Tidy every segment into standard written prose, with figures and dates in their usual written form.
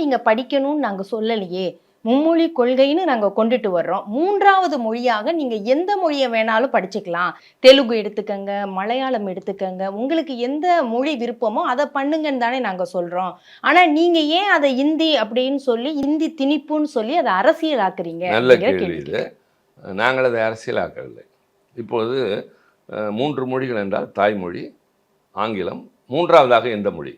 நீங்கள் படிக்கணும்னு நாங்கள் சொல்லலையே. மும்மொழி கொள்கைன்னு நாங்கள் கொண்டுட்டு வர்றோம். 3வது மொழியாக நீங்கள் எந்த மொழியை வேணாலும் படிச்சுக்கலாம். தெலுங்கு எடுத்துக்கங்க, மலையாளம் எடுத்துக்கங்க, உங்களுக்கு எந்த மொழி விருப்பமோ அதை பண்ணுங்கன்னு தானே நாங்கள் சொல்கிறோம். ஆனால் நீங்கள் ஏன் அதை இந்தி அப்படின்னு சொல்லி, இந்தி திணிப்புன்னு சொல்லி அதை அரசியலாக்குறீங்க? நல்ல கேள்வி இது. நாங்கள் அதை அரசியலாக்கவில்லை. இப்போது 3 மொழிகள் என்றால் தாய்மொழி, ஆங்கிலம், 3வதாக எந்த மொழி?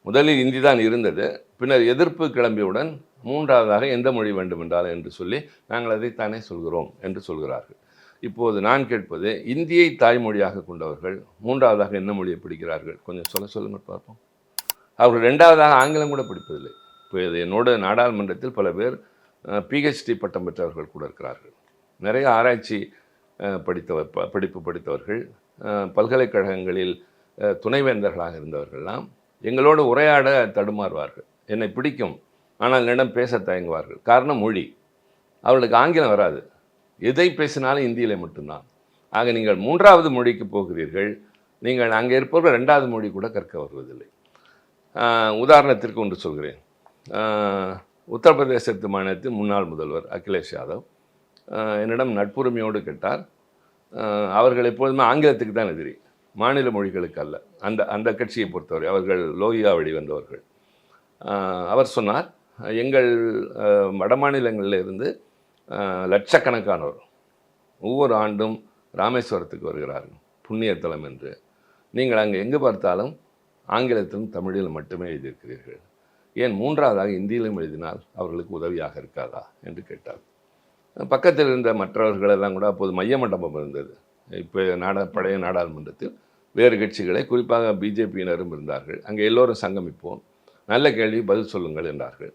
முதலில் இந்தி தான் இருந்தது. பின்னர் எதிர்ப்பு கிளம்பியவுடன் 3வதாக எந்த மொழி வேண்டும் என்றால் என்று சொல்லி நாங்கள் அதைத்தானே சொல்கிறோம் என்று சொல்கிறார்கள். இப்போது நான் கேட்பது, இந்தியை தாய்மொழியாக கொண்டவர்கள் 3வதாக என்ன மொழியை படிக்கிறார்கள்? கொஞ்சம் சொல்லுங்கள் பார்ப்போம். அவர்கள் 2வதாக ஆங்கிலம் கூட படிப்பதில்லை. இப்போ இது என்னோட நாடாளுமன்றத்தில் பல பேர் PhD பட்டம் பெற்றவர்கள் கூட இருக்கிறார்கள். நிறைய ஆராய்ச்சி படிப்பு படித்தவர்கள், பல்கலைக்கழகங்களில் துணைவேந்தர்களாக இருந்தவர்கள்லாம் எங்களோடு உரையாட தடுமாறுவார்கள். என்னை பிடிக்கும், ஆனால் என்னிடம் பேச தயங்குவார்கள். காரணம் மொழி. அவர்களுக்கு ஆங்கிலம் வராது. எதை பேசினாலும் இந்தியிலே மட்டும்தான். ஆக நீங்கள் 3வது மொழிக்கு போகிறீர்கள். நீங்கள் அங்கே இருப்பவர்கள் 2வது மொழி கூட கற்க வருவதில்லை. உதாரணத்திற்கு ஒன்று சொல்கிறேன். உத்தரப்பிரதேசத்து மாநிலத்தின் முன்னாள் முதல்வர் அகிலேஷ் யாதவ் என்னிடம் நட்புரிமையோடு கேட்டார். அவர்கள் எப்போதுமே ஆங்கிலத்துக்கு தான் எதிரி, மாநில மொழிகளுக்கு அல்ல. அந்த கட்சியை பொறுத்தவரை அவர்கள் லோகியா வழி வந்தவர்கள். அவர் சொன்னார், எங்கள் வட மாநிலங்களில் இருந்து லட்சக்கணக்கானோர் ஒவ்வொரு ஆண்டும் ராமேஸ்வரத்துக்கு வருகிறார்கள், புண்ணியத்தலம் என்று. நீங்கள் அங்கே எங்கே பார்த்தாலும் ஆங்கிலத்திலும் தமிழிலும் மட்டுமே எழுதியிருக்கிறீர்கள். ஏன் 3வதாக இந்தியிலும் எழுதினால் அவர்களுக்கு உதவியாக இருக்காதா என்று கேட்டார். பக்கத்தில் இருந்த மற்றவர்களெல்லாம் கூட அப்போது மைய மண்டபம் இருந்தது. இப்போ பழைய நாடாளுமன்றத்தில் வேறு கட்சிகளை, குறிப்பாக பிஜேபியினரும் இருந்தார்கள். அங்கே எல்லோரும் சங்கமிப்போம், நல்ல கேள்வி, பதில் சொல்லுங்கள் என்றார்கள்.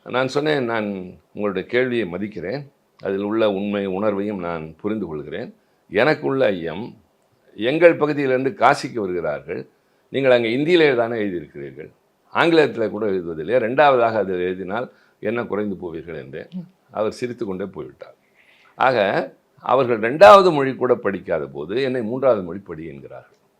நான் சொன்னேன், நான் உங்களுடைய கேள்வியை மதிக்கிறேன், அதில் உள்ள உண்மை உணர்வையும் நான் புரிந்து கொள்கிறேன். எனக்கு உள்ள ஐயம், எங்கள் பகுதியிலிருந்து காசிக்கு வருகிறார்கள், நீங்கள் அங்கே இந்தியிலே தானே எழுதியிருக்கிறீர்கள், ஆங்கிலத்தில் கூட எழுதுவதில்லை, 2வதாக அதில் எழுதினால் என்ன குறைந்து போவீர்கள் என்றேன். அவர் சிரித்து கொண்டே போய்விட்டார். ஆக அவர்கள் 2வது மொழி கூட படிக்காத போது என்னை 3வது மொழி படி என்கிறார்கள்.